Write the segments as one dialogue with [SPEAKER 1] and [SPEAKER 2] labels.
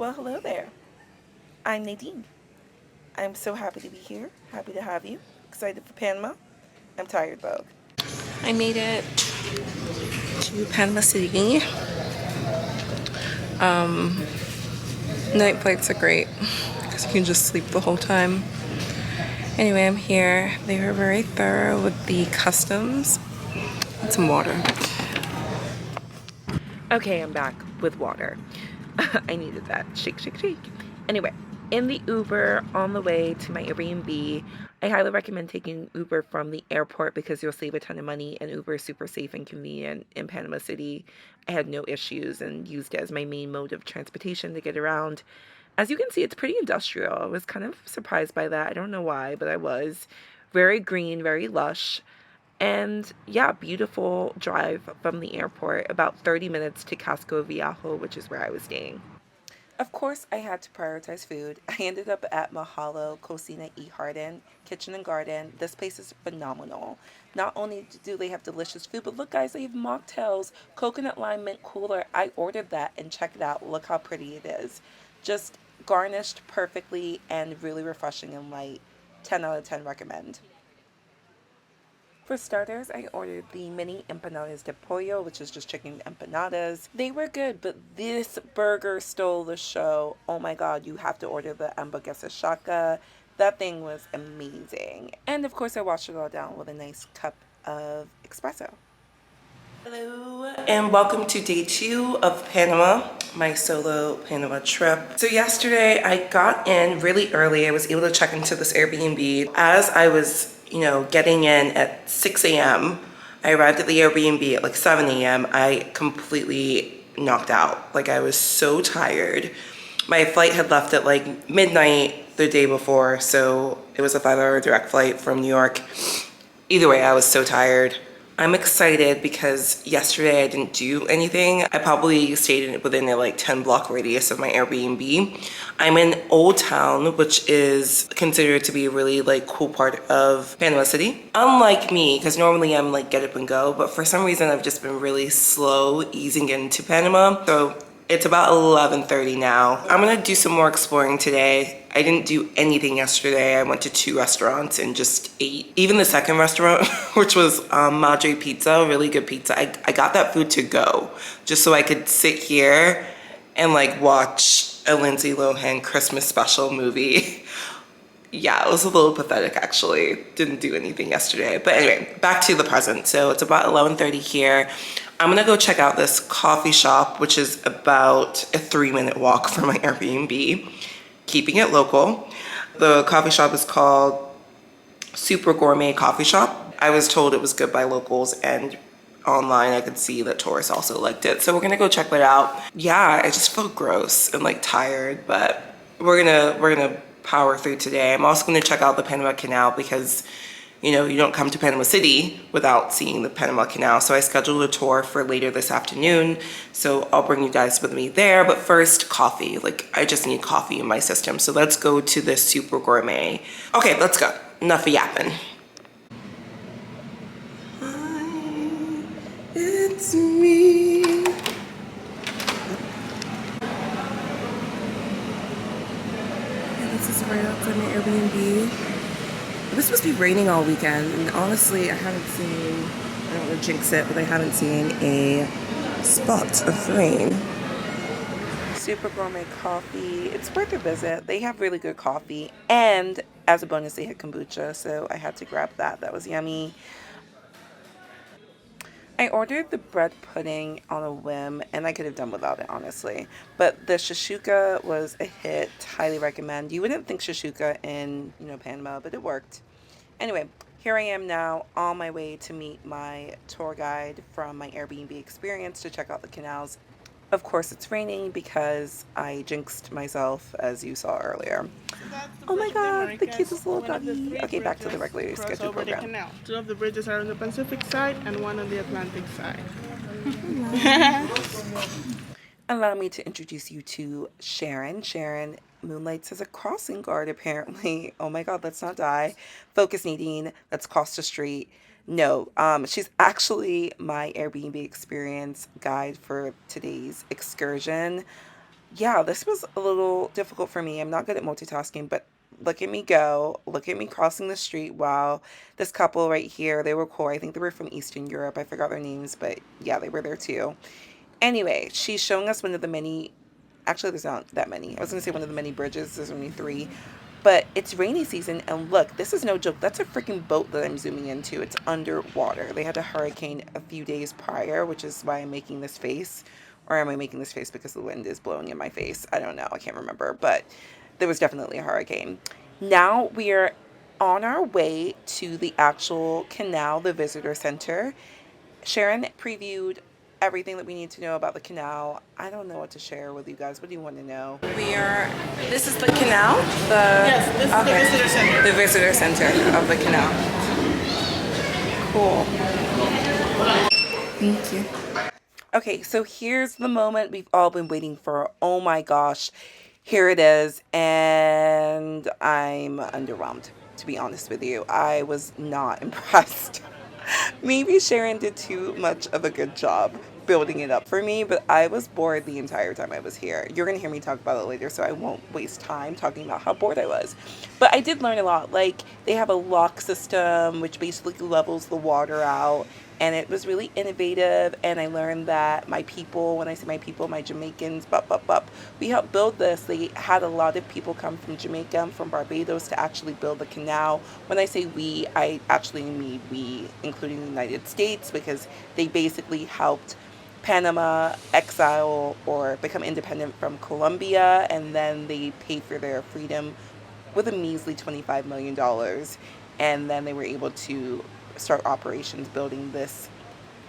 [SPEAKER 1] Well, hello there. I'm Nadine. I'm so happy to be here. Happy to have you. Excited for Panama. I'm tired though. I made it to Panama City. Night flights are great because you can just sleep the whole time. Anyway, I'm here. They were very thorough with the customs. And some water. Okay, I'm back with water. I needed that. Shake, shake, shake. Anyway, in the Uber on the way to my Airbnb, I highly recommend taking Uber from the airport because you'll save a ton of money, and Uber is super safe and convenient in Panama City. I had no issues and used it as my main mode of transportation to get around. As you can see, it's pretty industrial. I was kind of surprised by that. I don't know why, but I was. Very green, very lush. And yeah, beautiful drive from the airport, about 30 minutes to Casco, Viejo, which is where I was staying. Of course, I had to prioritize food. I ended up at Mahalo Cocina y Jardin, Kitchen and Garden. This place is phenomenal. Not only do they have delicious food, but look, guys, they have mocktails, coconut lime mint cooler. I ordered that and check it out. Look how pretty it is. Just garnished perfectly and really refreshing and light. 10 out of 10 recommend. For starters, I ordered the mini empanadas de pollo, which is just chicken empanadas. They were good, but this burger stole the show. Oh my god, you have to order the hamburguesa shaka. That thing was amazing. And of course, I washed it all down with a nice cup of espresso. Hello, and welcome to day 2 of Panama, my solo Panama trip. So yesterday I got in really early. I was able to check into this Airbnb. As I was, getting in at 6 a.m., I arrived at the Airbnb at like 7 a.m. I completely knocked out. Like, I was so tired. My flight had left at like midnight the day before, so it was a 5-hour direct flight from New York. Either way, I was so tired. I'm excited because yesterday I didn't do anything. I probably stayed within a like 10 block radius of my Airbnb. I'm in Old Town, which is considered to be a really like cool part of Panama City. Unlike me, because normally I'm like get up and go, but for some reason I've just been really slow easing into Panama. So it's about 11:30 now. I'm gonna do some more exploring today. I didn't do anything yesterday. I went to 2 restaurants and just ate. Even the second restaurant, which was Madre Pizza, really good pizza. I got that food to go just so I could sit here and like watch a Lindsay Lohan Christmas special movie. Yeah, it was a little pathetic actually. Didn't do anything yesterday. But anyway, back to the present. So it's about 11:30 here. I'm gonna go check out this coffee shop, which is about a 3-minute walk from my Airbnb, keeping it local. The coffee shop is called Super Gourmet Coffee Shop. I was told it was good by locals, and online I could see that tourists also liked it. So we're gonna go check that out. Yeah, I just feel gross and like tired, but we're gonna power through today. I'm also gonna check out the Panama Canal because you don't come to Panama City without seeing the Panama Canal. So I scheduled a tour for later this afternoon. So I'll bring you guys with me there. But first, coffee. Like, I just need coffee in my system. So let's go to this Super Gourmet. Okay, let's go. Enough of yapping. Hi, it's me. And this is right outside my Airbnb. It was supposed to be raining all weekend, and honestly, I don't want to jinx it, but I haven't seen a spot of rain. Super Gourmet Coffee. It's worth a visit. They have really good coffee, and as a bonus, they had kombucha, so I had to grab that. That was yummy. I ordered the bread pudding on a whim, and I could have done without it, honestly. But the shashuka was a hit. Highly recommend. You wouldn't think shashuka in, Panama, but it worked. Anyway, here I am now on my way to meet my tour guide from my Airbnb experience to check out the canals. Of course, it's raining because I jinxed myself, as you saw earlier. Oh my god, the cutest little doggy. Okay, back to the regularly scheduled program.
[SPEAKER 2] Canal. 2 of the bridges are on the Pacific side and 1 on the Atlantic side.
[SPEAKER 1] Allow me to introduce you to Sharon. Sharon moonlights as a crossing guard, apparently. Oh my god, let's not die. Focus, Nadine. Let's cross the street. No, she's actually my Airbnb experience guide for today's excursion. yeah, this was a little difficult for me. I'm not good at multitasking, but look at me go. Look at me crossing the street. Wow. This couple right here, they were cool. I think they were from Eastern Europe. I forgot their names, but yeah, they were there too. Anyway, she's showing us one of the many, actually, there's not that many. I was going to say one of the many bridges. There's only three. But it's rainy season, and look, this is no joke. That's a freaking boat that I'm zooming into. It's underwater. They had a hurricane a few days prior, which is why I'm making this face. Or am I making this face because the wind is blowing in my face? I don't know. I can't remember. But there was definitely a hurricane. Now we are on our way to the actual canal, the visitor center. Sharon previewed everything that we need to know about the canal. I don't know what to share with you guys. What do you want to know? This is the canal?
[SPEAKER 2] Yes, this is the visitor center.
[SPEAKER 1] The visitor center of the canal. Cool. Thank you. Okay, so here's the moment we've all been waiting for. Oh my gosh. Here it is. And I'm underwhelmed, to be honest with you. I was not impressed. Maybe Sharon did too much of a good job building it up for me, but I was bored the entire time I was here. You're going to hear me talk about it later, so I won't waste time talking about how bored I was. But I did learn a lot. Like, they have a lock system, which basically levels the water out. And it was really innovative. And I learned that my people, when I say my people, my Jamaicans, we helped build this. They had a lot of people come from Jamaica, from Barbados to actually build the canal. When I say we, I actually mean we, including the United States, because they basically helped Panama exile or become independent from Colombia, and then they paid for their freedom with a measly $25 million. And then they were able to start operations building this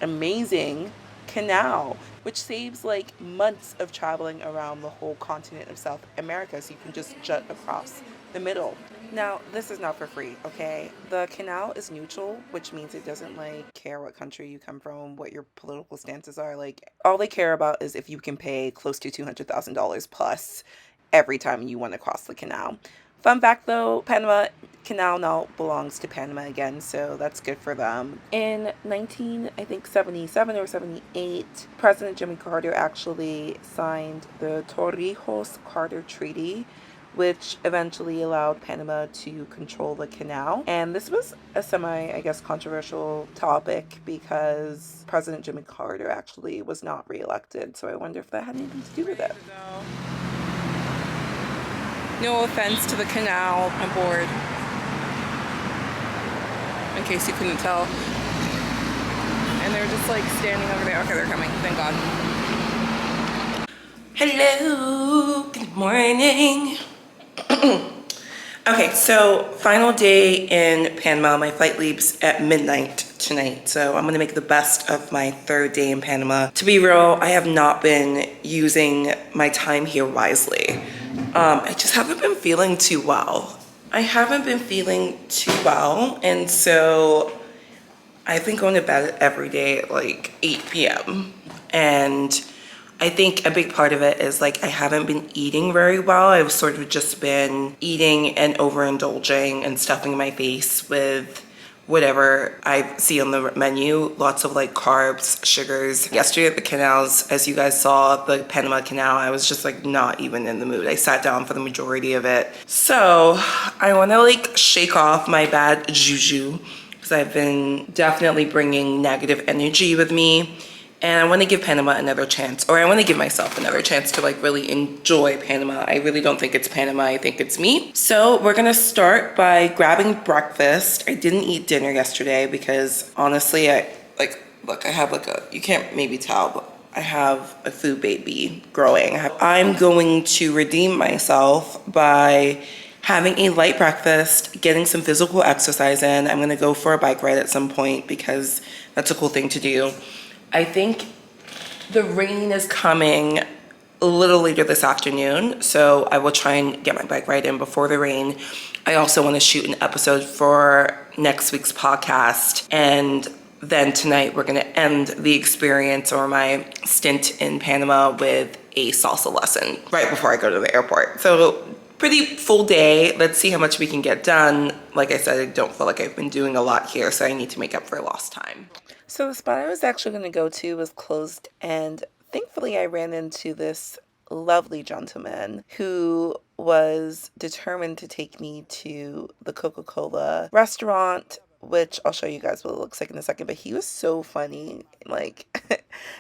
[SPEAKER 1] amazing canal, which saves like months of traveling around the whole continent of South America. So you can just jut across the middle. Now, this is not for free, okay? The canal is neutral, which means it doesn't like care what country you come from, what your political stances are. Like, all they care about is if you can pay close to $200,000 plus every time you want to cross the canal. Fun fact though, Panama Canal now belongs to Panama again, so that's good for them. In 19, I think 77 or 78, President Jimmy Carter actually signed the Torrijos-Carter Treaty, which eventually allowed Panama to control the canal. And this was a I guess, controversial topic because President Jimmy Carter actually was not reelected. So I wonder if that had anything to do with it. No offense to the canal. I'm bored. In case you couldn't tell. And they're just like standing over there. Okay, they're coming. Thank God. Hello. Good morning. Okay, so final day in Panama. My flight leaves at midnight tonight, so I'm gonna make the best of my third day in Panama. To be real, I have not been using my time here wisely. I just haven't been feeling too well. And so I've been going to bed every day at like 8 p.m. And I think a big part of it is like I haven't been eating very well. I've sort of just been eating and overindulging and stuffing my face with whatever I see on the menu. Lots of like carbs, sugars. Yesterday at the canals, as you guys saw, the Panama Canal, I was just like not even in the mood. I sat down for the majority of it. So I want to like shake off my bad juju because I've been definitely bringing negative energy with me. And I want to give Panama another chance, or I want to give myself another chance to like really enjoy Panama. I really don't think it's Panama, I think it's me. So we're gonna start by grabbing breakfast. I didn't eat dinner yesterday because honestly, I have like you can't maybe tell, but I have a food baby growing. I'm going to redeem myself by having a light breakfast, getting some physical exercise in. I'm gonna go for a bike ride at some point because that's a cool thing to do. I think the rain is coming a little later this afternoon, so I will try and get my bike ride in before the rain. I also want to shoot an episode for next week's podcast, and then tonight we're going to end the experience or my stint in Panama with a salsa lesson right before I go to the airport. So pretty full day. Let's see how much we can get done. Like I said, I don't feel like I've been doing a lot here, so I need to make up for lost time. So the spot I was actually going to go to was closed, and thankfully I ran into this lovely gentleman who was determined to take me to the Coca-Cola restaurant, which I'll show you guys what it looks like in a second. But he was so funny. Like,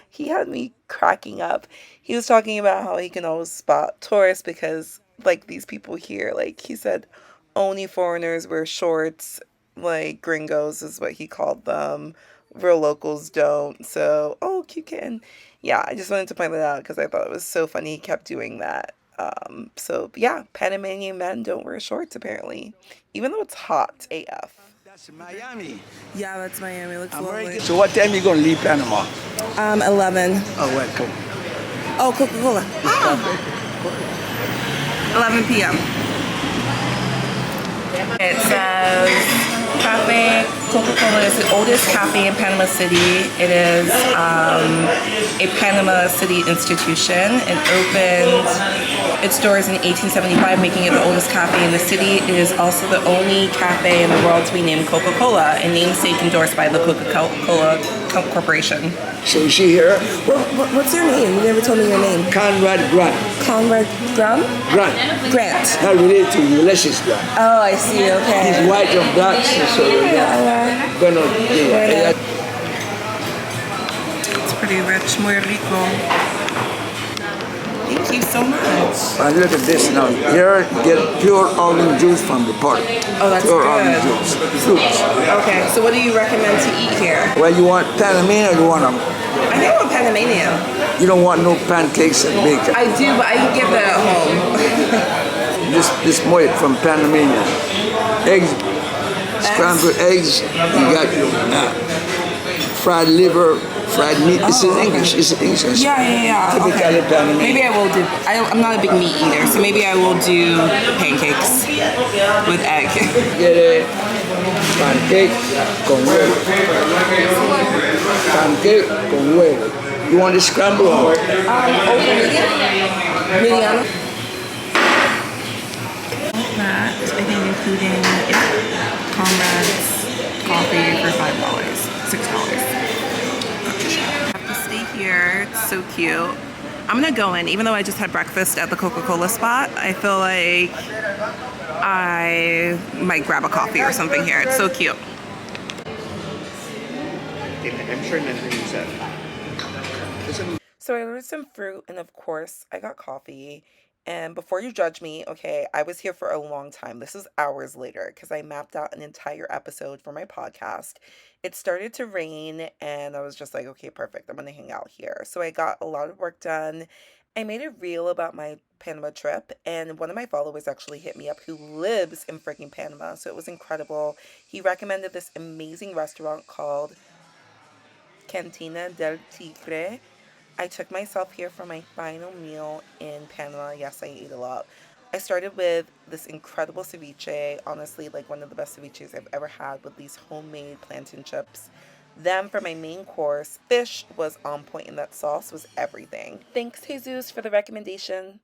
[SPEAKER 1] he had me cracking up. He was talking about how he can always spot tourists because, like, these people here, like, he said only foreigners wear shorts, like gringos is what he called them. Real locals don't. So, oh, cute kitten. Yeah, I just wanted to point that out because I thought it was so funny. He kept doing that. So yeah, Panamanian men don't wear shorts apparently, even though it's hot AF.
[SPEAKER 3] That's Miami.
[SPEAKER 1] Yeah, that's Miami. Looks lovely.
[SPEAKER 3] So what time you gonna leave Panama?
[SPEAKER 1] 11.
[SPEAKER 3] Oh, welcome.
[SPEAKER 1] Oh, Coca-Cola. 11 p.m. It says Cafe Coca-Cola is the oldest cafe in Panama City. It is a Panama City institution. It opened its doors in 1875, making it the oldest cafe in the city. It is also the only cafe in the world to be named Coca-Cola, a namesake endorsed by the Coca-Cola Corporation.
[SPEAKER 3] So is she here?
[SPEAKER 1] What's your name? You never told me your name.
[SPEAKER 3] Conrad Grant.
[SPEAKER 1] Conrad Grant? Grant.
[SPEAKER 3] Not related to Ulysses Grant.
[SPEAKER 1] Oh, I see. Okay.
[SPEAKER 3] He's white and black, so gonna
[SPEAKER 1] It's pretty rich. Muy rico. Thank you so much.
[SPEAKER 3] And look at this now. Here, get pure orange juice from the park.
[SPEAKER 1] Oh, that's
[SPEAKER 3] pure
[SPEAKER 1] good.
[SPEAKER 3] Orange juice. Fruits.
[SPEAKER 1] Okay, so what do you recommend to eat here?
[SPEAKER 3] Well, you want Panamanian or you want them?
[SPEAKER 1] I think I want Panamanian.
[SPEAKER 3] You don't want no pancakes and bacon.
[SPEAKER 1] I do, but I can get that at home.
[SPEAKER 3] This moit from Panamanian. Eggs, scrambled eggs. You got fried liver, fried meat. It's in English. It's in English.
[SPEAKER 1] Yeah.
[SPEAKER 3] Typically Panamanian.
[SPEAKER 1] Maybe I will do. I'm not a big meat eater, so maybe I will do pancakes with egg.
[SPEAKER 3] Quiere pancake con huevo. Pancake con huevo. You want the scramble or?
[SPEAKER 1] Over medium. That I think including Comrade's coffee for $5, $6. I have to stay here. It's so cute. I'm gonna go in, even though I just had breakfast at the Coca-Cola spot. I feel like I might grab a coffee or something here. It's so cute. So I ordered some fruit, and of course I got coffee. And before you judge me, okay, I was here for a long time. This is hours later because I mapped out an entire episode for my podcast. It started to rain and I was just like, okay, perfect. I'm going to hang out here. So I got a lot of work done. I made a reel about my Panama trip, and one of my followers actually hit me up who lives in freaking Panama. So it was incredible. He recommended this amazing restaurant called Cantina del Tigre. I took myself here for my final meal in Panama. Yes, I ate a lot. I started with this incredible ceviche, honestly, like one of the best ceviches I've ever had with these homemade plantain chips. Then for my main course, fish was on point and that sauce was everything. Thanks, Jesus, for the recommendation.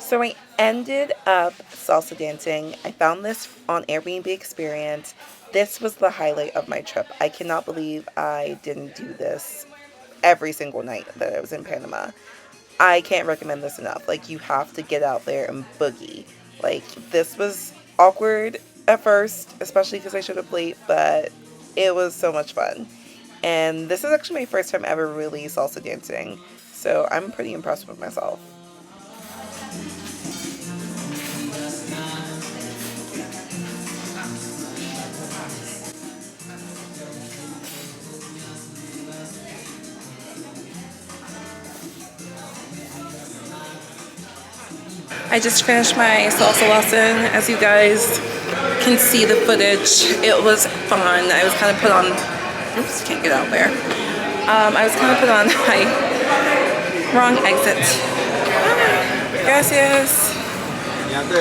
[SPEAKER 1] So I ended up salsa dancing. I found this on Airbnb Experience. This was the highlight of my trip. I cannot believe I didn't do this every single night that I was in Panama. I can't recommend this enough. Like, you have to get out there and boogie. Like, this was awkward at first, especially because I showed up late, but it was so much fun. And this is actually my first time ever really salsa dancing, so I'm pretty impressed with myself. I just finished my salsa lesson. As you guys can see the footage, it was fun. I was kind of put on, oops, can't get out there. I was kind of put on my wrong exit. Gracias.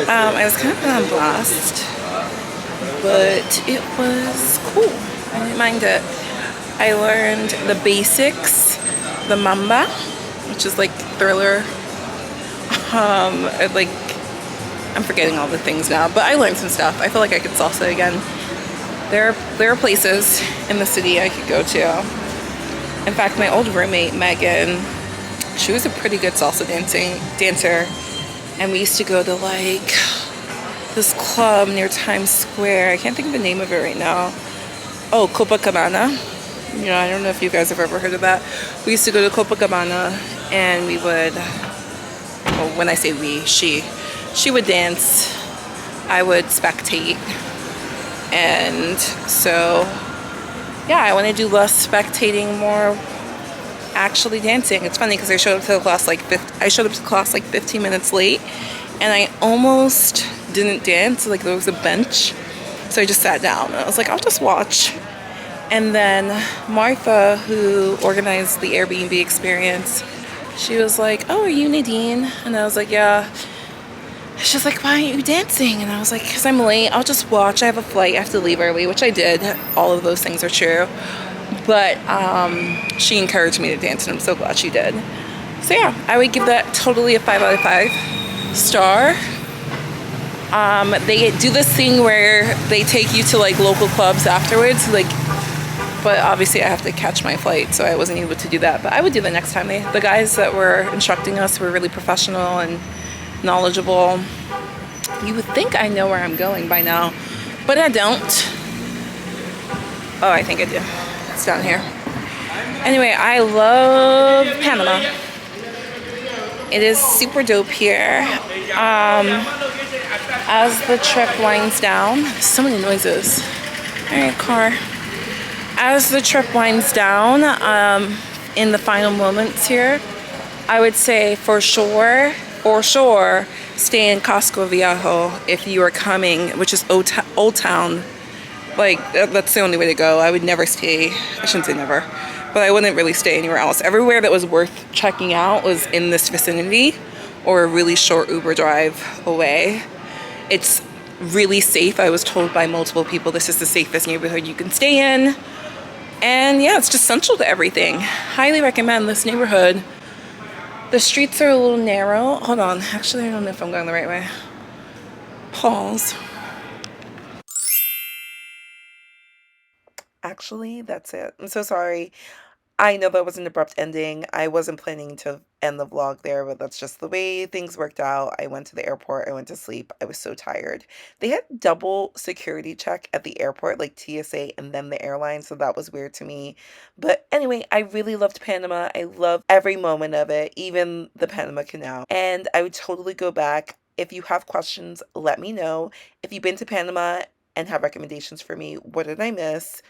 [SPEAKER 1] I was kind of put on blast, but it was cool. I didn't mind it. I learned the basics, the mamba, which is like Thriller
[SPEAKER 4] Like, I'm forgetting all the things now, but I learned some stuff. I feel like I could salsa again. There are places in the city I could go to. In fact, my old roommate, Megan, she was a pretty good salsa dancer. And we used to go to like this club near Times Square. I can't think of the name of it right now. Oh, Copacabana. You know, I don't know if you guys have ever heard of that. We used to go to Copacabana and we would, well, when I say we, she would dance. I would spectate. And so, yeah, I want to do less spectating, more actually dancing. It's funny because I showed up to class like 15 minutes late, and I almost didn't dance. Like, there was a bench, so I just sat down and I was like, I'll just watch. And then Martha, who organized the Airbnb experience, she was like, oh, are you Nadine? And I was like, yeah. She's like, why aren't you dancing? And I was like, because I'm late. I'll just watch. I have a flight. I have to leave early, which I did. All of those things are true. But she encouraged me to dance, and I'm so glad she did. So yeah, I would give that totally a 5 out of 5 star. They do this thing where they take you to like local clubs afterwards, like, but obviously I have to catch my flight, so I wasn't able to do that. But I would do that next time. The guys that were instructing us were really professional and knowledgeable. You would think I know where I'm going by now, but I don't. Oh, I think I do. It's down here. Anyway, I love Panama. It is super dope here. As the trip winds down, so many noises. All right, car. As the trip winds down, in the final moments here, I would say for sure, stay in Casco Viejo if you are coming, which is Old Town. Like, that's the only way to go. I would never stay, I shouldn't say never, but I wouldn't really stay anywhere else. Everywhere that was worth checking out was in this vicinity or a really short Uber drive away. It's really safe. I was told by multiple people this is the safest neighborhood you can stay in. And yeah, it's just central to everything. Highly recommend this neighborhood. The streets are a little narrow. Hold on. Actually, I don't know if I'm going the right way. Pause. Actually, that's it. I'm so sorry. I know that was an abrupt ending. I wasn't planning to end the vlog there, but that's just the way things worked out. I went to the airport. I went to sleep. I was so tired. They had double security check at the airport, like TSA and then the airline, so that was weird to me. But anyway, I really loved Panama. I loved every moment of it, even the Panama Canal. And I would totally go back. If you have questions, let me know. If you've been to Panama and have recommendations for me, what did I miss?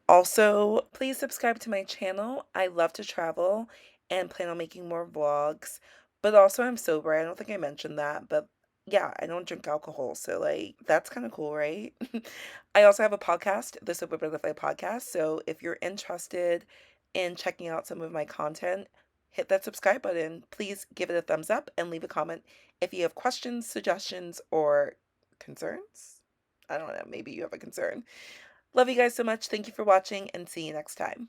[SPEAKER 4] Also, please subscribe to my channel. I love to travel and plan on making more vlogs. But also, I'm sober. I don't think I mentioned that. But yeah, I don't drink alcohol. So, like, that's kind of cool, right? I also have a podcast, the Sober Butterfly Podcast. So, if you're interested in checking out some of my content, hit that subscribe button. Please give it a thumbs up and leave a comment if you have questions, suggestions, or concerns. I don't know. Maybe you have a concern. Love you guys so much. Thank you for watching and see you next time.